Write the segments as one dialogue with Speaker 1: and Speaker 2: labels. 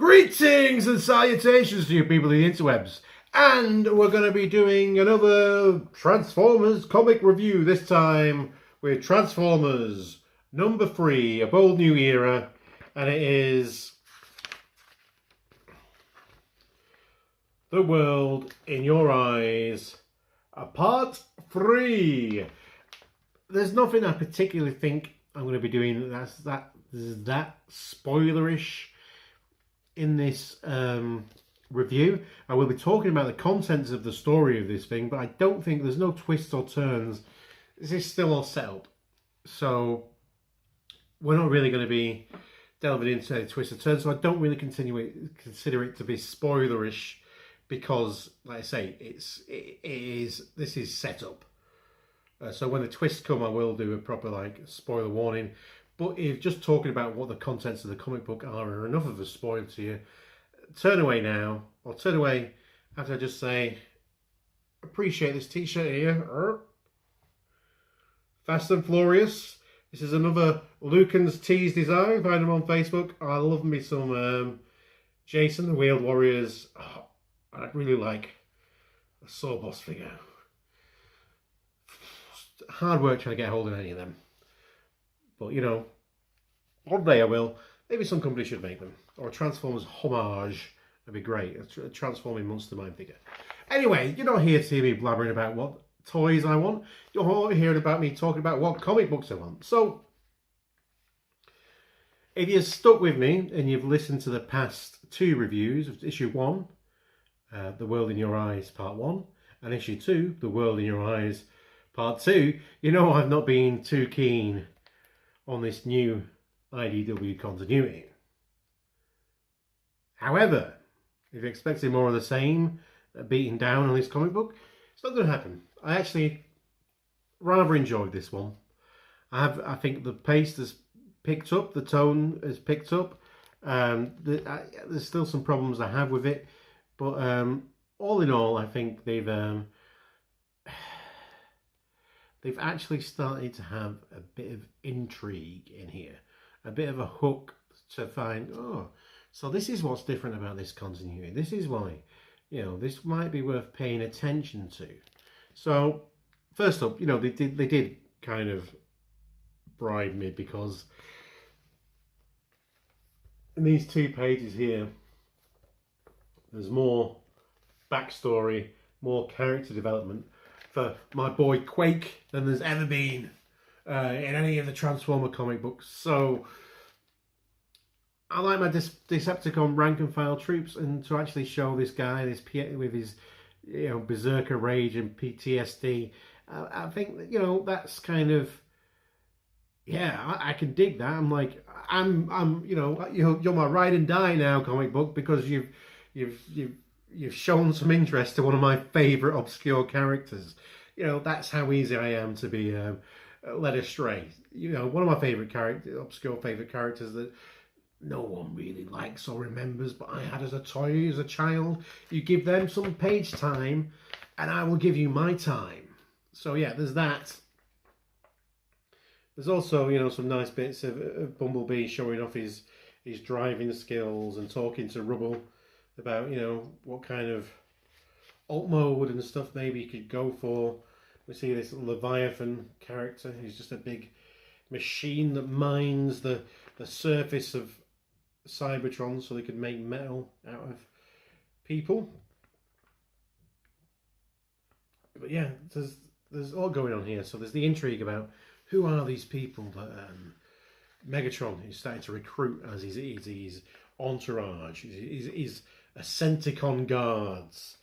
Speaker 1: Greetings and salutations to you people of the interwebs. And we're going to be doing another Transformers comic review, this time with Transformers number 3, A Bold New Era. And it is The World in Your Eyes, part 3. There's nothing I particularly think I'm going to be doing that's that spoilerish in this review. I will be talking about the contents of the story of this thing, but I don't think there's no twists or turns. This is still all set up, so we're not really going to be delving into any twists or turns. So I don't really consider it to be spoilerish, because, like I say, this is set up. So when the twists come, I will do a proper spoiler warning. But if just talking about what the contents of the comic book are enough of a spoiler to you, turn away now, or turn away after I just say, appreciate this t-shirt here. Fast and Furious. This is another Lucan's Tees design. Find them on Facebook. I love me some Jason, the Wheeled Warriors. Oh, I'd really like a Sawboss figure. Hard work trying to get hold of any of them. But, you know, one day I will. Maybe some company should make them. Or a Transformers homage. That'd be great. A transforming Monster Mind figure. Anyway, you're not here to hear me blabbering about what toys I want. You're hearing about me talking about what comic books I want. So, if you're stuck with me and you've listened to the past 2 reviews of issue 1, The World in Your Eyes Part 1, and issue 2, The World in Your Eyes Part 2, you know I've not been too keen on this new IDW continuity. However, if you're expecting more of the same, beating down on this comic book, it's not going to happen. I actually rather enjoyed this one. I think the pace has picked up, the tone has picked up. There's still some problems I have with it, but all in all, I think they've actually started to have a bit of intrigue in here, a bit of a hook to find, oh, so this is what's different about this continuity. This is why, you know, this might be worth paying attention to. So, first up, you know, they did kind of bribe me, because in these 2 pages here, there's more backstory, more character development for my boy Quake than there's ever been in any of the Transformer comic books. So I like my Decepticon rank and file troops, and to actually show this guy, with his, you know, berserker rage and PTSD, I think that, you know, that's kind of, yeah, I can dig that. I'm like, I'm you know, you're my ride and die now comic book, because you've shown some interest to one of my favourite obscure characters. You know, that's how easy I am to be led astray. You know, one of my favourite obscure favourite characters that no one really likes or remembers, but I had as a toy as a child. You give them some page time, and I will give you my time. So yeah, there's that. There's also, you know, some nice bits of Bumblebee showing off his driving skills and talking to Rubble about, you know, what kind of alt mode and stuff maybe you could go for. We see this Leviathan character. He's just a big machine that mines the surface of Cybertron so they could make metal out of people. But yeah, there's a lot going on here. So there's the intrigue about who are these people that Megatron is starting to recruit as his entourage. He's Ascenticon guards.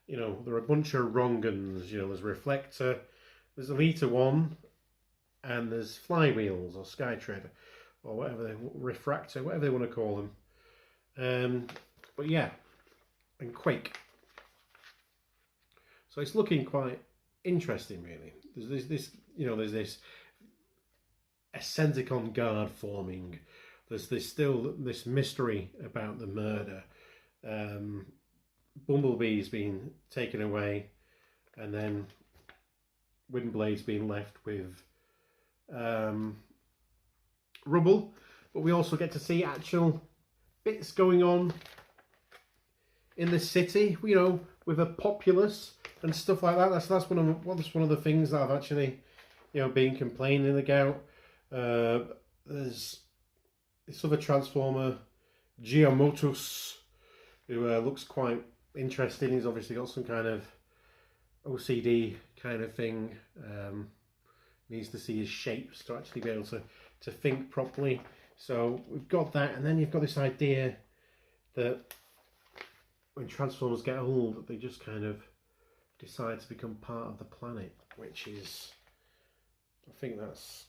Speaker 1: You know, there are a bunch of Rongans. You know, there's Reflector, there's Elita 1, and there's Flywheels or Skytread, or whatever, Refractor, whatever they want to call them. But yeah, and Quake. So it's looking quite interesting, really. There's this, you know, there's this Ascenticon guard forming. There's still this mystery about the murder. Bumblebee's been taken away, and then Windblade's been left with Rubble. But we also get to see actual bits going on in the city, you know, with a populace and stuff like that. That's one of the things that I've actually, you know, been complaining about. There's this other Transformer, Giamotus, who looks quite interesting. He's obviously got some kind of OCD kind of thing. Needs to see his shapes to actually be able to think properly. So we've got that, and then you've got this idea that when Transformers get old, they just kind of decide to become part of the planet, which is, I think that's,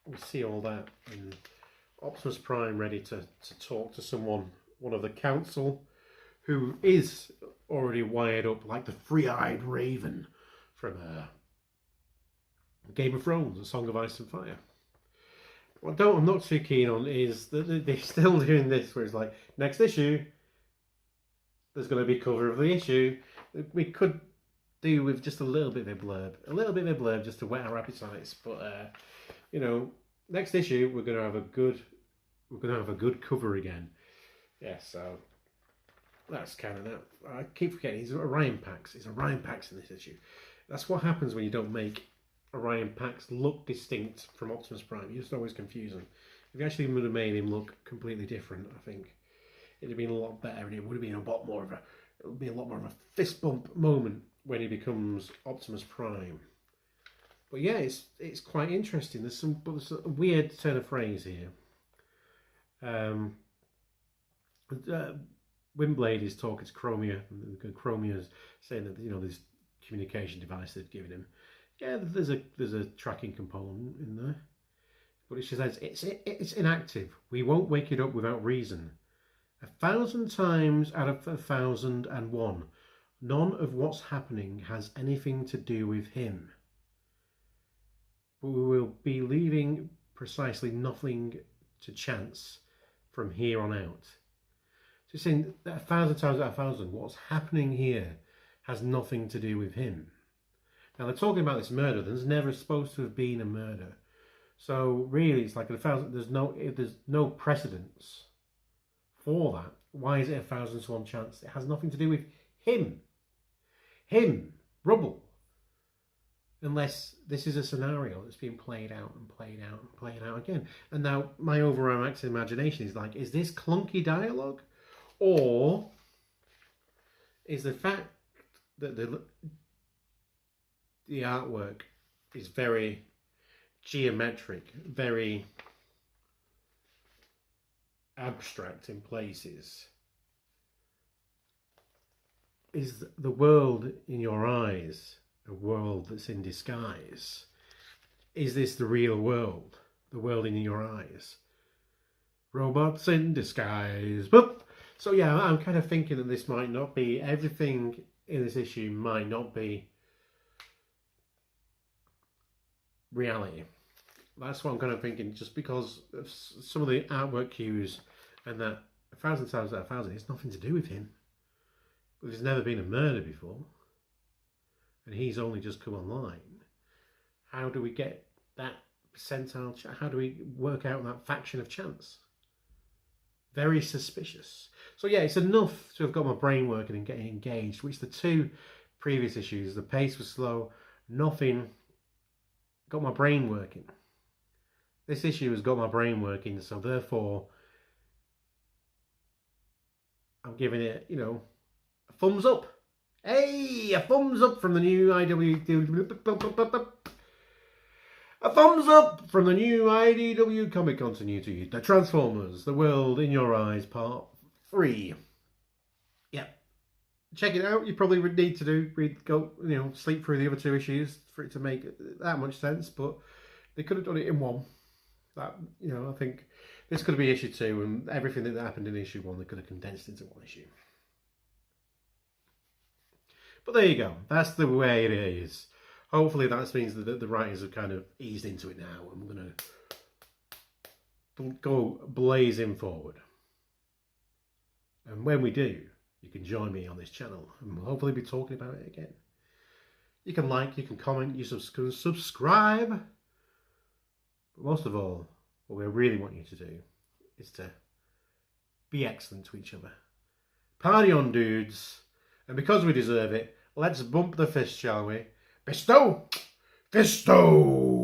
Speaker 1: we see all that, and Optimus Prime ready to talk to someone, one of the council, who is already wired up like the three-eyed raven from Game of Thrones, A Song of Ice and Fire. What I'm not too keen on is that they're still doing this, where it's like, next issue, there's going to be cover of the issue. We could do with just a little bit of a blurb, just to whet our appetites. But you know, next issue we're going to have a good cover again. Yeah, so that's kind of that. I keep forgetting he's Orion Pax. It's Orion Pax in this issue. That's what happens when you don't make Orion Pax look distinct from Optimus Prime. You just always confuse him. If you actually would have made him look completely different, I think it'd have been a lot better, and it would have been a lot more of a fist bump moment when he becomes Optimus Prime. But yeah, it's quite interesting. There's a weird turn of phrase here. Windblade is talking to Chromia, and Chromia's saying that, you know, this communication device they've given him. Yeah, there's a tracking component in there, but she says it's inactive. We won't wake it up without reason. 1,000 times out of 1,001, none of what's happening has anything to do with him. But we will be leaving precisely nothing to chance from here on out. So saying that 1,000 times out of 1,000, what's happening here has nothing to do with him. Now they're talking about this murder. There's never supposed to have been a murder. So really, it's like 1,000. There's no precedence for that. Why is it 1,000 to 1 chance? It has nothing to do with him. Rubble. Unless this is a scenario that's being played out and played out and played out again. And now my overactive imagination is like, is this clunky dialogue? Or is the fact that the artwork is very geometric, very abstract in places? Is the world in your eyes a world that's in disguise? Is this the real world? The world in your eyes? Robots in disguise. But so yeah, I'm kind of thinking that this might not be, everything in this issue might not be reality. That's what I'm kind of thinking, just because of some of the artwork cues, and that 1,000 times out of 1,000, it's nothing to do with him. There's never been a murder before, and he's only just come online. How do we get that percentile? How do we work out that fraction of chance? Very suspicious. So yeah, it's enough to have got my brain working and getting engaged, which the two previous issues, the pace was slow, nothing got my brain working. This issue has got my brain working, so therefore I'm giving it, you know, a thumbs up. Hey, a thumbs up from the new IDW. A thumbs up from the new IDW comic continuity, The Transformers, The World in Your Eyes, Part 3. Yeah, check it out. You probably would need to sleep through the other two issues for it to make that much sense, but they could have done it in one. That, you know, I think this could be issue 2, and everything that happened in issue 1 they could have condensed into one issue. But there you go. That's the way it is. Hopefully that means that the writers have kind of eased into it now, and we're going to go blazing forward. And when we do, you can join me on this channel, and we'll hopefully be talking about it again. You can like, you can comment, you subscribe. But most of all, what we really want you to do is to be excellent to each other. Party on, dudes. And because we deserve it, let's bump the fist, shall we? Fisto! Fisto!